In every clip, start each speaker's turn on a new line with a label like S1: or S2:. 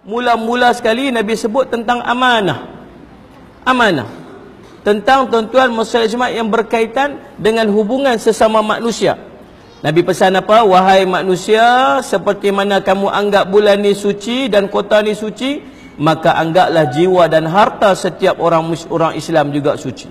S1: mula-mula sekali Nabi sebut tentang amanah. Amanah. Tentang tuan-tuan muslimat yang berkaitan dengan hubungan sesama manusia. Nabi pesan apa? Wahai manusia, seperti mana kamu anggap bulan ni suci dan kota ni suci, maka anggaplah jiwa dan harta setiap orang Islam juga suci.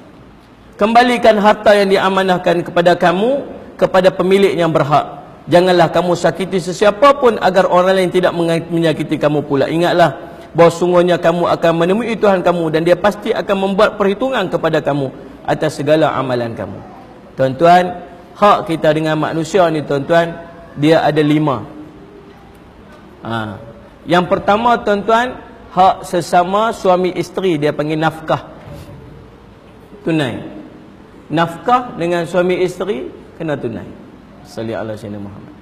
S1: Kembalikan harta yang diamanahkan kepada kamu kepada pemilik yang berhak. Janganlah kamu sakiti sesiapa pun agar orang lain tidak menyakiti kamu pula. Ingatlah bahawa sungguhnya kamu akan menemui Tuhan kamu dan dia pasti akan membuat perhitungan kepada kamu atas segala amalan kamu. Tuan-tuan, hak kita dengan manusia ni tuan-tuan, dia ada 5. Yang pertama tuan-tuan, hak sesama suami isteri, dia panggil nafkah. Tunai. Nafkah dengan suami isteri kena tunai. Salli ala sayyidina Muhammad.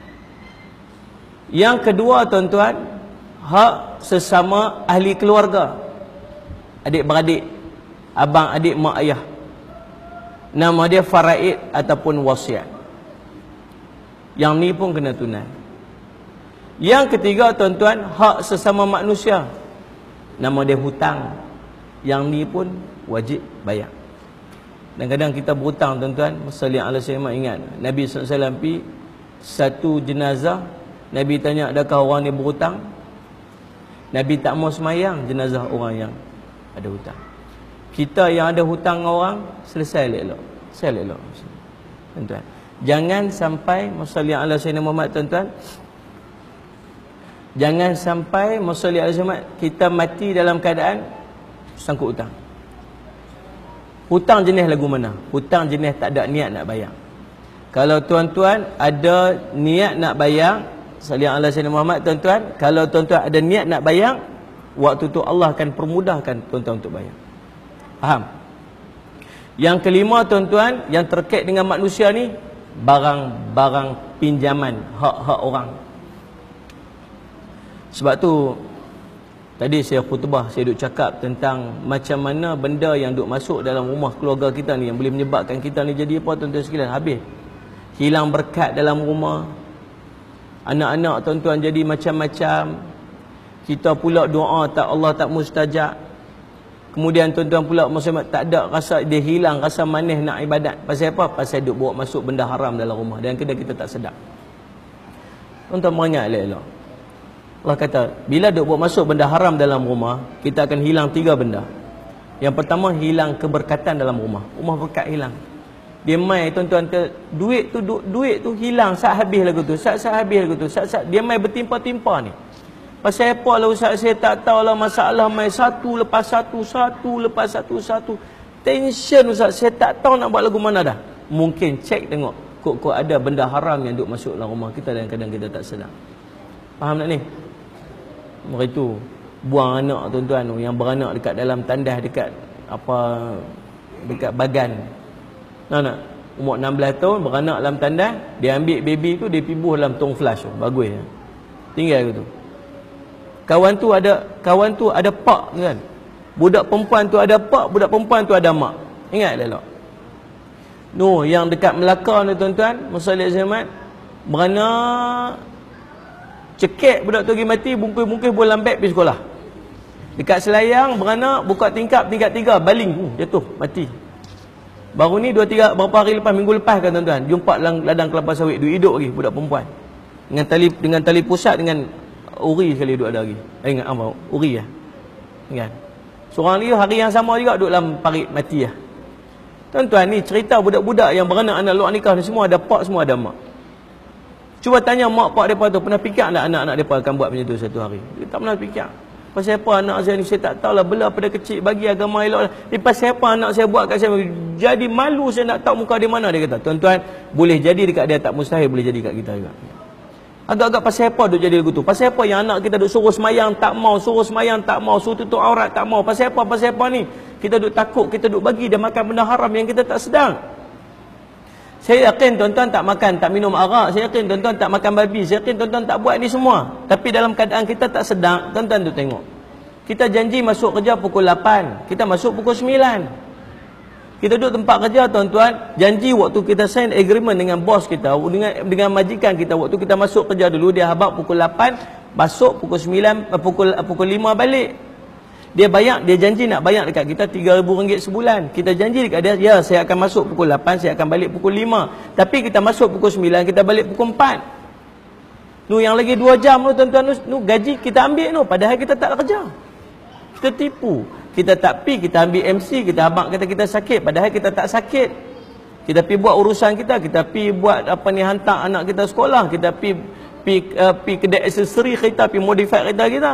S1: Yang kedua tuan-tuan, hak sesama ahli keluarga, adik-beradik, abang adik mak ayah. Nama dia faraid ataupun wasiat. Yang ni pun kena tunai. Yang ketiga tuan-tuan, hak sesama manusia, nama dia hutang. Yang ni pun wajib bayar. Dan kadang kita berhutang tuan-tuan. Salli ala sayyidina, ingat Nabi SAW pi satu jenazah, Nabi tanya adakah orang ni berhutang. Nabi tak mau semayang jenazah orang yang ada hutang. Kita yang ada hutang dengan orang, selesai elok-elok. Selesai elok-elok tuan-tuan. Jangan sampai salli ala sayyidina Muhammad tuan-tuan, jangan sampai salli ala sayyidina Muhammad kita mati dalam keadaan sangkut hutang. Hutang jenis lagu mana? Hutang jenis tak ada niat nak bayar. Kalau tuan-tuan ada niat nak bayar, salli ala sayyidina Muhammad tuan-tuan, kalau tuan-tuan ada niat nak bayar, waktu tu Allah akan permudahkan tuan-tuan untuk bayar. Faham? Yang kelima tuan-tuan, yang terkait dengan manusia ni, barang-barang pinjaman, hak-hak orang. Sebab tu tadi saya khutbah, saya duk cakap tentang macam mana benda yang duk masuk dalam rumah keluarga kita ni yang boleh menyebabkan kita ni jadi apa tuan-tuan sekalian? Habis. Hilang berkat dalam rumah. Anak-anak tuan-tuan jadi macam-macam. Kita pula doa tak, Allah tak mustajab. Kemudian tuan-tuan pula muslimat tak ada rasa, dia hilang rasa manis nak ibadat. Pasal apa? Pasal duk bawa masuk benda haram dalam rumah dan kadang kita tak sedar. Tuan-tuan mengingat elok-elok. Allah kata, bila duk bawa masuk benda haram dalam rumah, kita akan hilang 3 benda. Yang pertama, hilang keberkatan dalam rumah. Rumah berkat hilang. Dia mai tuan-tuan duit tu hilang saat habis lagu tu, saat habis lagu tu, saat dia mai bertimpa-timpa ni. Pasal apa lah Ustaz, saya tak tahu lah, masalah mai satu lepas satu. Tension Ustaz, saya tak tahu nak buat lagu mana dah. Mungkin cek tengok, kok ada benda haram yang duk masuk dalam rumah kita dan kadang kita tak sedar. Faham tak ni? Mereka itu buang anak tuan-tuan yang beranak dekat dalam tandas, dekat bagan. Nak umur 16 tahun beranak dalam tandas, dia ambil baby tu, dia pibuh dalam tong flash tu. Bagus ya. Tinggal gitu. Kawan tu ada pak kan. Budak perempuan tu ada pak, budak perempuan tu ada mak. Ingat elok. No, yang dekat Melaka ni tuan-tuan, Muslim Zaman beranak, cekek budak tu pergi mati, bungkus-bungkus bola beg pergi sekolah. Dekat Selayang beranak, buka tingkap 3, baling, jatuh, mati. Baru ni berapa hari lepas, minggu lepas kan tuan-tuan, jumpa ladang kelapa sawit, duduk hidup lagi budak perempuan. Dengan tali pusat, dengan uri sekali duduk ada lagi. Ingat apa? Uri lah. Ingat. Seorang lagi hari yang sama juga duduk dalam parit mati lah. Tuan-tuan, ni cerita budak-budak yang beranak anak luar nikah ni, semua ada pak, semua ada mak. Cuba tanya mak pak mereka tu, pernah fikir tak anak-anak mereka akan buat macam tu satu hari? Dia tak pernah fikir. Pasal apa anak saya ni, saya tak tahulah, bela pada kecil, bagi agama elok lah. Pasal apa anak saya buat kat saya, jadi malu, saya nak tahu muka dia mana, dia kata. Tuan-tuan, boleh jadi dekat dia, tak mustahil boleh jadi kat kita juga. Agak-agak pasal apa duk jadi lagu tu? Pasal apa yang anak kita duk suruh semayang tak mau, suruh tutup aurat tak mau? Pasal apa ni? Kita duk takut, kita duk bagi dia makan benda haram yang kita tak sedang. Saya yakin tuan-tuan tak makan, tak minum arak. Saya yakin tuan-tuan tak makan babi. Saya yakin tuan-tuan tak buat ni semua. Tapi dalam keadaan kita tak sedang, tuan-tuan tu tengok. Kita janji masuk kerja pukul 8. Kita masuk pukul 9. Kita duduk tempat kerja tuan-tuan. Janji waktu kita sign agreement dengan bos kita, dengan majikan kita, waktu kita masuk kerja dulu, dia habaq pukul 8. Masuk pukul 9, pukul 5 balik. Dia janji nak bayar dekat kita RM3,000 sebulan. Kita janji dekat dia, ya saya akan masuk pukul 8, saya akan balik pukul 5. Tapi kita masuk pukul 9, kita balik pukul 4. Yang lagi 2 jam tuan-tuan, gaji kita ambil padahal kita tak kerja. Kita tipu. Kita tak pi, kita ambil MC, kita abang kata kita sakit, padahal kita tak sakit. Kita pi buat urusan kita pi buat hantar anak kita sekolah, kita pi kedai aksesori kita, pi modify kereta kita.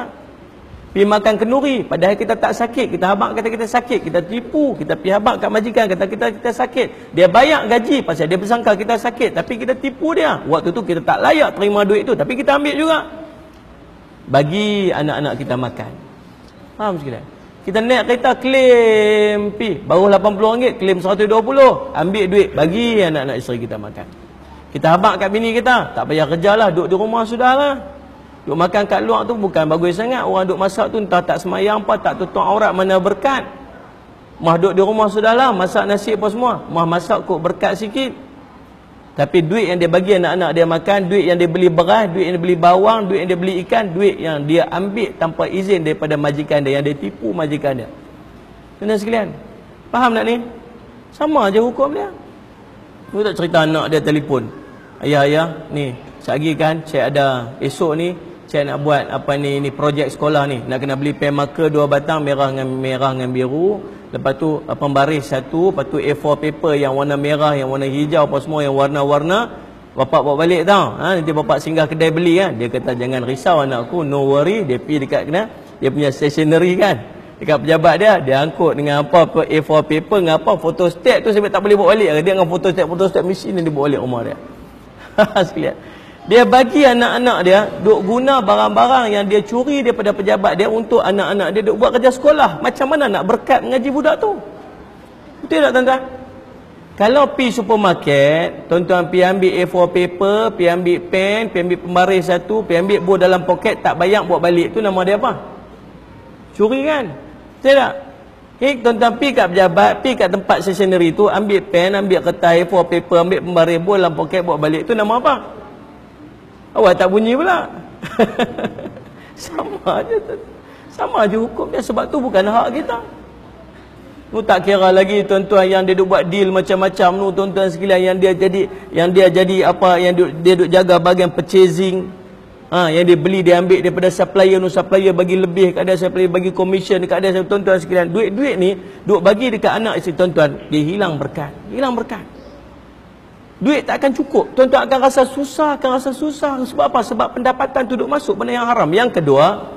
S1: Pi makan kenduri, padahal kita tak sakit. Kita habaq kata kita sakit, kita tipu. Kita pi habaq kat majikan kata kita sakit. Dia bayar gaji pasal dia bersangka kita sakit, tapi kita tipu dia. Waktu tu kita tak layak terima duit tu, tapi kita ambil juga. Bagi anak-anak kita makan. Faham sekalian? Kita naik kereta claim pi, baru RM80, claim RM120. Ambil duit, bagi anak-anak isteri kita makan. Kita habaq kat bini kita, tak payah kerja lah, duduk di rumah sudahlah. Duk makan kat luar tu bukan bagus sangat. Orang duk masak tu entah tak semayang apa, tak tutup aurat, mana berkat. Mah duk di rumah sudahlah, masak nasi apa semua. Mah masak kok berkat sikit. Tapi duit yang dia bagi anak-anak dia makan, duit yang dia beli beras, duit yang dia beli bawang, duit yang dia beli ikan, duit yang dia ambil tanpa izin daripada majikan dia, yang dia tipu majikan dia. Tuan-tuan sekalian, faham tak ni? Sama aja hukum dia. Aku tak cerita anak dia telefon, ayah, ni, sekejap kan, saya ada esok ni, saya nak buat ni projek sekolah ni, nak kena beli pen marker 2 batang, merah dengan biru, lepas tu pembaris 1, lepas tu A4 paper yang warna merah, yang warna hijau apa semua, yang warna-warna. Bapak bawa balik tau, nanti bapak singgah kedai beli kan. Dia kata jangan risau anakku, no worry. Dia pergi dekat dia punya stationery kan, dekat pejabat dia angkut dengan apa A4 paper dengan apa photostat tu, sebab tak boleh bawa balik. Dia dengan photostat mesin yang dia bawa balik rumah dia. Sekalian, dia bagi anak-anak dia duk guna barang-barang yang dia curi daripada pejabat dia untuk anak-anak dia duk buat kerja sekolah. Macam mana nak berkat mengaji budak tu? Betul tak tuan-tuan? Kalau pi supermarket, tuan-tuan pi ambil A4 paper, pi ambil pen, pi ambil pembaris 1, pi ambil buah dalam poket, tak bayar buat balik, tu nama dia apa? Curi kan? Betul tak? Tuan-tuan pi kat pejabat, pi kat tempat stationery tu, ambil pen, ambil kertas A4 paper, ambil pembaris buah dalam poket, buat balik, tu nama apa? Awak tak bunyi pula. Sama aja hukum dia, sebab tu bukan hak kita. Tu tak kira lagi tuan-tuan yang dia duk buat deal macam-macam tu, tuan-tuan sekalian, yang dia jadi apa, yang dia duk jaga bahagian purchasing. Yang dia beli, dia ambil daripada supplier tu, supplier bagi lebih kat dia, supplier bagi commission dekat dia. Tuan-tuan sekalian, duit-duit ni duk bagi dekat anak isteri tuan-tuan, dia hilang berkat. Duit tak akan cukup. Tuan-tuan akan rasa susah. Sebab apa? Sebab pendapatan tu duk masuk benda yang haram. Yang kedua,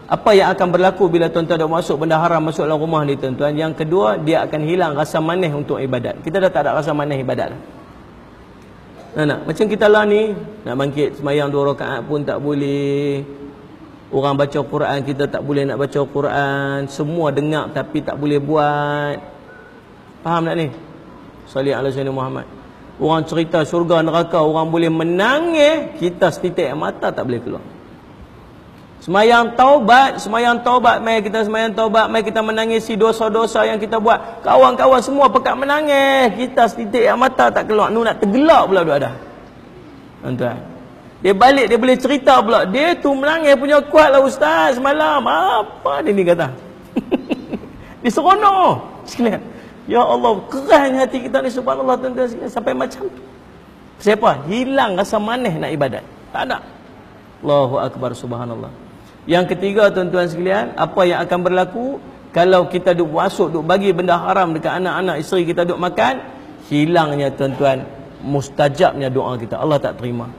S1: apa yang akan berlaku bila tuan-tuan duk masuk benda haram masuk dalam rumah ni tuan-tuan? Yang kedua, dia akan hilang rasa manis untuk ibadat. Kita dah tak ada rasa manis ibadat dah. Macam kita lah ni, nak bangkit semayang 2 rakaat pun tak boleh. Orang baca Quran, kita tak boleh nak baca Quran. Semua dengar tapi tak boleh buat. Faham tak ni? Salih ala sayyidina Muhammad. Orang cerita syurga neraka, orang boleh menangis, kita setitik mata tak boleh keluar. Semayang taubat, mari kita semayang taubat, mari kita menangisi dosa-dosa yang kita buat. Kawan-kawan semua pekat menangis, kita setitik mata tak keluar. Nak tergelak pula duk ada. Tuan-tuan, dia balik, dia boleh cerita pula, dia tu menangis punya kuat lah ustaz semalam. Apa dia ni kata? Dia seronok sekalian. Ya Allah, kerasnya hati kita ni, subhanallah tuan-tuan, sampai macam tu. Siapa? Hilang rasa manis nak ibadat. Tak ada. Allahu Akbar, subhanallah. Yang ketiga tuan-tuan sekalian, apa yang akan berlaku kalau kita duk masuk, duk bagi benda haram dekat anak-anak isteri kita duk makan, hilangnya tuan-tuan mustajabnya doa kita. Allah tak terima.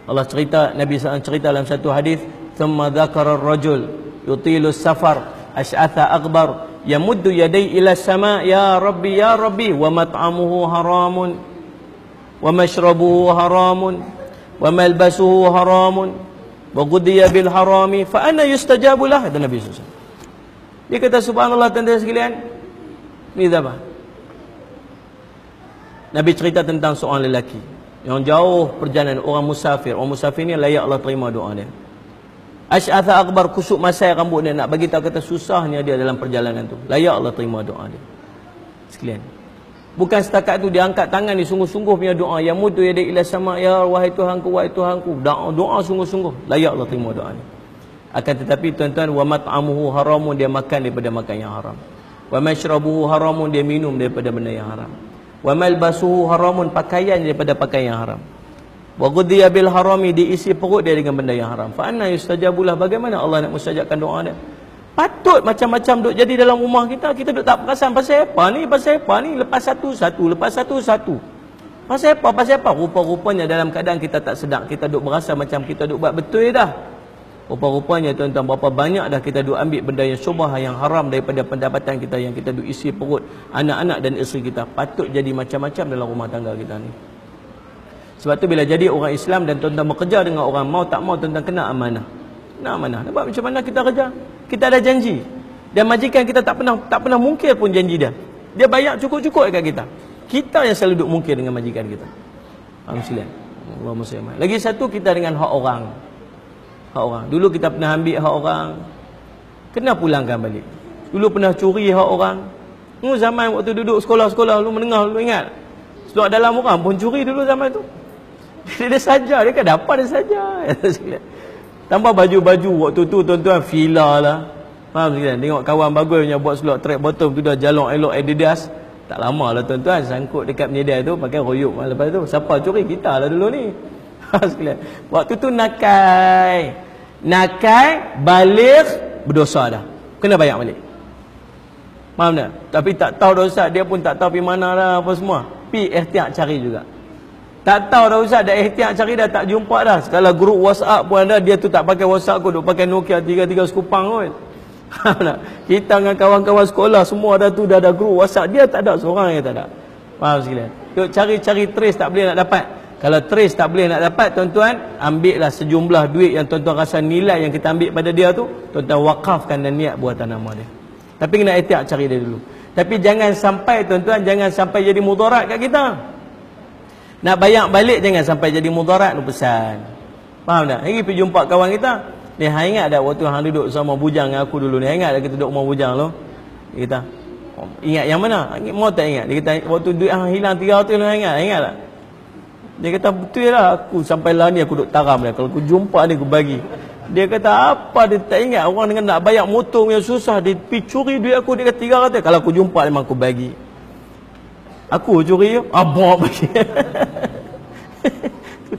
S1: Allah cerita, Nabi SAW cerita dalam satu hadis, thumma dzakara ar-rajul yutilu safar ash'atha akbar yamuddu yadai ila sama, ya rabbi wa mat'amuhu haramun wa mashrabuhu haramun wa malbasuhu haramun wa ghudhiya bil harami fa anna yustajabu lah. Itu Nabi SAW. Dia kata subhanallah tuan-tuan sekalian, ni apa? Nabi cerita tentang seorang lelaki yang jauh perjalanan, orang musafir. Orang musafir ni layak Allah terima doa dia. Ash'atha akbar, kusuk masai rambut dia, nak bagi tahu kata susahnya dia dalam perjalanan tu. Layak Allah terima doa dia. Sekalian, Bukan setakat tu dia angkat tangan ni sungguh-sungguh punya doa. Ya mutu ya ila sama ya wahai Tuhanku, wahai Tuhanku. Doa sungguh-sungguh. Layak Allah terima doa ni. Akan tetapi tuan-tuan, wa mat'amuhu haramun, dia makan daripada makan yang haram. Wa mashrabuhu haramun, dia minum daripada benda yang haram. Wa malbasuhu haramun, pakaian daripada pakaian yang haram. Wa ghudhiya bil harami, diisi perut dia dengan benda yang haram. Fa anna yustajabulah, bagaimana Allah nak mustajabkan doa dia? Patut macam-macam duk jadi dalam rumah kita duk tak perasan pasal apa ni, lepas satu, lepas satu. Pasal apa? Rupa-rupanya dalam keadaan kita tak sedar, kita duk berasa macam kita duk buat betul dah. Rupa-rupanya tuan-tuan, berapa banyak dah kita duk ambil benda yang syubhah, yang haram daripada pendapatan kita, yang kita duk isi perut anak-anak dan isteri kita. Patut jadi macam-macam dalam rumah tangga kita ni. Sebab tu bila jadi orang Islam dan tuan-tuan bekerja dengan orang, mau tak mau tuan-tuan kena amanah. Kena amanah. Nampak macam mana kita kerja? Kita ada janji. Dan majikan kita tak pernah mungkir pun janji dia. Dia bayar cukup-cukup dekat kita. Kita yang selalu duk mungkir dengan majikan kita. Alhamdulillah. Allahumma salli. Lagi satu, kita dengan hak orang. Hak orang. Dulu kita pernah ambil hak orang, kena pulangkan balik. Dulu pernah curi hak orang. Zaman waktu duduk sekolah-sekolah dulu menengah, dulu ingat. Sebab dalam orang pun curi dulu zaman tu. Dia saja, dia kan dapat dia saja. Tambah baju-baju waktu tu tuan-tuan, Fila lah. Faham sekalian? Tengok kawan bagus punya buat selok track bottom tu dah jalong elok Adidas. Tak lama lah tuan-tuan, sangkut dekat penyedai tu pakai royuk. Lepas tu siapa curi? Kita lah dulu ni. Waktu tu nakai balik berdosa dah, kena bayar balik. Faham tak? Tapi tak tahu dah Ustaz, dia pun tak tahu pergi mana dah apa semua. Pi ikhtiar cari juga. Tak tahu dah Ustaz, dah ikhtiar cari dah tak jumpa dah. Segala grup WhatsApp pun ada, dia tu tak pakai WhatsApp kot, duk pakai Nokia 33 sekupang kot. Kita dengan kawan-kawan sekolah semua dah tu dah ada grup WhatsApp, dia tak ada, seorang yang tak ada. Faham sekalian? Duk cari trace tak boleh nak dapat. Kalau trace tak boleh nak dapat, tuan-tuan, ambillah sejumlah duit yang tuan-tuan rasa nilai yang kita ambil pada dia tu, tuan-tuan wakafkan dan niat buatan nama dia. Tapi kena ikhtiar cari dia dulu. Tapi jangan sampai tuan-tuan, jangan sampai jadi mudarat kat kita. Nak bayar balik jangan sampai jadi mudarat, tu pesan. Faham tak? Hari pergi jumpa kawan kita, ni hang ingat tak waktu hang duduk sama bujang dengan aku dulu ni? Ingat tak kita duduk rumah bujang tu? Dia kata, ingat yang mana? Mau tak ingat? Dia kata waktu duit hang hilang 300 tu, ingat tak? Dia kata betul lah, aku sampai lah ni aku duk taram dia. Kalau aku jumpa ni aku bagi. Dia kata apa, dia tak ingat orang dengan nak bayar motor yang susah, dia pergi curi duit aku, dia kata 300. Kalau aku jumpa memang aku bagi. Aku curi, abang bagi.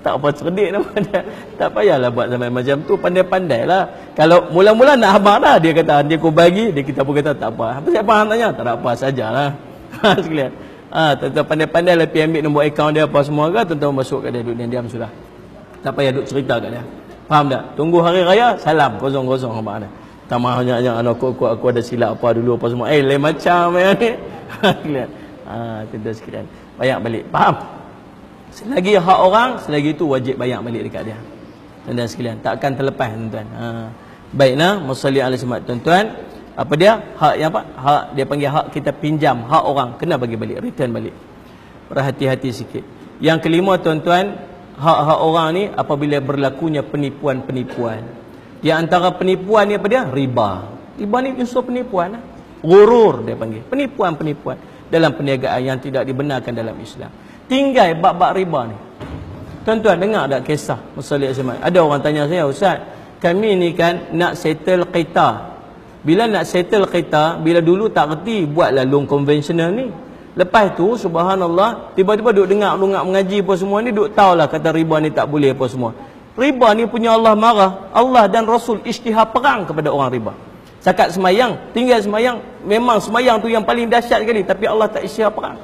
S1: Tak apa cerdik nama dia. Tak payahlah buat sampai macam tu, pandai-pandai lah. Kalau mula-mula nak habang dah, dia kata dia aku bagi, dia kita pun kata tak apa. Apa siapa hang tanya? Tak ada apa sajalah. Sekalian. Tuan-tuan pandai-pandai lah pergi ambil nombor akaun dia apa semua ke, tuan-tuan masuk kat dia, duduk diam sudah. Tak payah duduk cerita kat dia. Faham tak? Tunggu hari raya, salam kosong-kosong abang dia. Tak mahu jangan aku ada silap apa dulu apa semua. Lain macam yang ni. Sekalian. Tuan-tuan sekalian, bayar balik. Faham? Selagi hak orang, selagi itu wajib bayar balik dekat dia. Tuan-tuan sekalian, tak akan terlepas tuan-tuan. Baiklah, musalli alaihi wasallam tuan-tuan. Apa dia? Hak yang apa? Hak dia panggil hak kita pinjam, hak orang kena bagi balik, return balik. Berhati-hati sikit. Yang kelima tuan-tuan, hak-hak orang ni apabila berlakunya penipuan-penipuan. Di antara penipuan ni apa dia? Riba. Riba ni unsur penipuan. Ghurur dia panggil. Penipuan-penipuan dalam perniagaan yang tidak dibenarkan dalam Islam. Tinggal bab-bab riba ni. Tuan-tuan dengar tak kisah Musalli Azman? Ada orang tanya saya, Ustaz, kami ni kan nak settle qita. Bila nak settle qita, bila dulu tak reti, buatlah loan konvensional ni. Lepas tu subhanallah, tiba-tiba duk dengar mengaji apa semua ni, duk tahulah kata riba ni tak boleh apa semua. Riba ni punya Allah marah. Allah dan Rasul isytihar perang kepada orang riba. Sakat semayang, tinggal semayang, memang semayang tu yang paling dahsyat sekali, tapi Allah tak isytihar perang.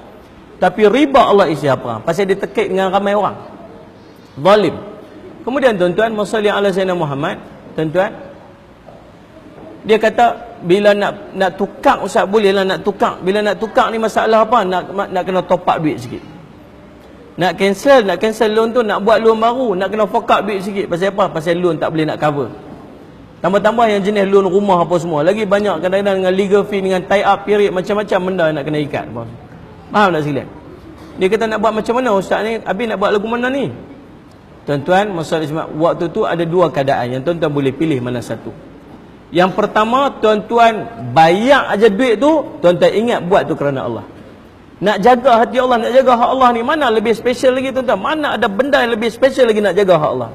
S1: Tapi riba Allah isytihar perang, pasal dia terkait dengan ramai orang zalim. Kemudian tuan-tuan, musalli ala sayyidina Muhammad, tuan-tuan, dia kata bila nak tukar, Ustaz boleh lah nak tukar. Bila nak tukar ni masalah apa? Nak kena top up duit sikit. Nak cancel loan tu, nak buat loan baru, nak kena fork out duit sikit. Pasal apa? Pasal loan tak boleh nak cover. Tambah-tambah yang jenis loan rumah apa semua. Lagi banyak kadang-kadang dengan legal fee, dengan tie up period, macam-macam benda nak kena ikat. Faham tak sekalian? Dia kata nak buat macam mana Ustaz ni? Habis nak buat lagu mana ni? Tuan-tuan, waktu tu ada dua keadaan yang tuan-tuan boleh pilih mana satu. Yang pertama, tuan-tuan bayar aja duit tu, tuan-tuan ingat buat tu kerana Allah. Nak jaga hati Allah, nak jaga hak Allah ni mana lebih special lagi tuan-tuan? Mana ada benda yang lebih special lagi nak jaga hak Allah?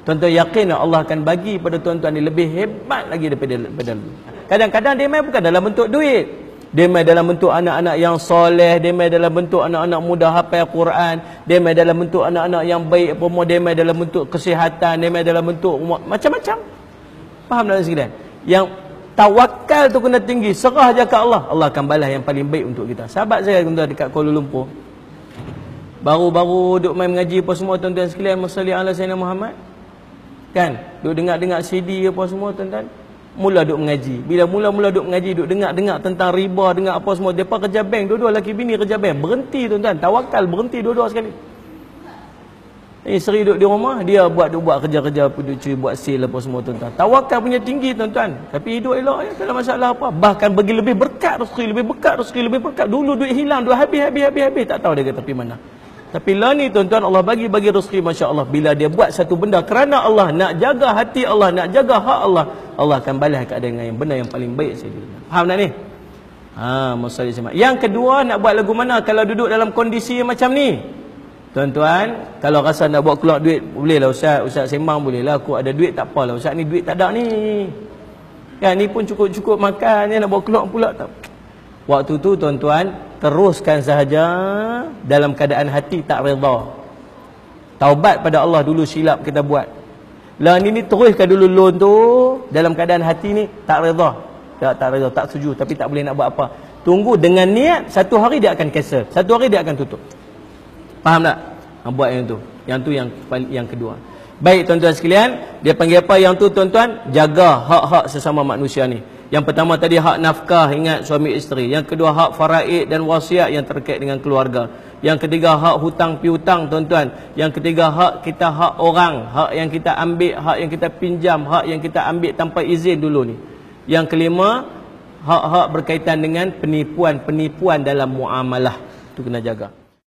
S1: Tuan-tuan yakin Allah akan bagi pada tuan-tuan ni lebih hebat lagi daripada dulu. Kadang-kadang dia main bukan dalam bentuk duit. Dia main dalam bentuk anak-anak yang soleh, dia main dalam bentuk anak-anak muda hafal Quran, dia main dalam bentuk anak-anak yang baik apa semua, dia main dalam bentuk kesihatan, dia main dalam bentuk macam-macam. Faham tak sekalian? Yang tawakal tu kena tinggi, serah je ke Allah, Allah akan balas yang paling baik untuk kita. Sahabat saya tuan-tuan dekat Kuala Lumpur, baru-baru duk main mengaji apa semua tuan-tuan sekalian, Masalli ala Sayyidina Muhammad. Kan? Duk dengar-dengar CD apa semua tuan-tuan. Mula duk mengaji. Bila mula-mula duk mengaji, duk dengar-dengar tentang riba, dengar apa semua. Depa kerja bank, dua-dua laki bini kerja bank. Berhenti tuan-tuan, tawakal berhenti dua-dua sekali. Isteri duduk di rumah, dia buat kerja-kerja, duduk curi buat sale apa semua tuan-tuan. Tawakal punya tinggi tuan-tuan. Tapi hidup elok ya, tak ada masalah apa. Bahkan bagi lebih berkat rezeki, lebih berkat. Dulu duit hilang, duit habis, tak tahu dia kata pergi mana. Tapi lah ni tuan-tuan, Allah bagi rezeki, masya-Allah. Bila dia buat satu benda kerana Allah, nak jaga hati Allah, nak jaga hak Allah, Allah akan balas keadaan dengan yang benda yang paling baik sekali. Faham tak ni? Masalah sama. Yang kedua, nak buat lagu mana kalau duduk dalam kondisi macam ni? Tuan-tuan, kalau rasa nak buat keluar duit, boleh lah Ustaz sembang boleh lah. Aku ada duit tak apalah Ustaz, ni duit tak ada ni. Kan ni pun cukup-cukup makan, ni nak buat keluar pula tak. Waktu tu tuan-tuan, teruskan sahaja dalam keadaan hati tak redha. Taubat pada Allah dulu silap kita buat. Lah ni teruskan dulu loan tu dalam keadaan hati ni tak redha. Tak redha, tak setuju, tapi tak boleh nak buat apa. Tunggu dengan niat, satu hari dia akan cancel, satu hari dia akan tutup. Faham tak? Buat yang tu. Yang tu yang kedua. Baik tuan-tuan sekalian, dia panggil apa yang tu tuan-tuan? Jaga hak-hak sesama manusia ni. Yang pertama tadi hak nafkah, ingat suami isteri. Yang kedua hak faraid dan wasiat yang terkait dengan keluarga. Yang ketiga hak hutang piutang tuan-tuan. Yang ketiga hak kita, hak orang, hak yang kita ambil, hak yang kita pinjam, hak yang kita ambil tanpa izin dulu ni. Yang kelima, hak-hak berkaitan dengan penipuan dalam muamalah. Itu kena jaga.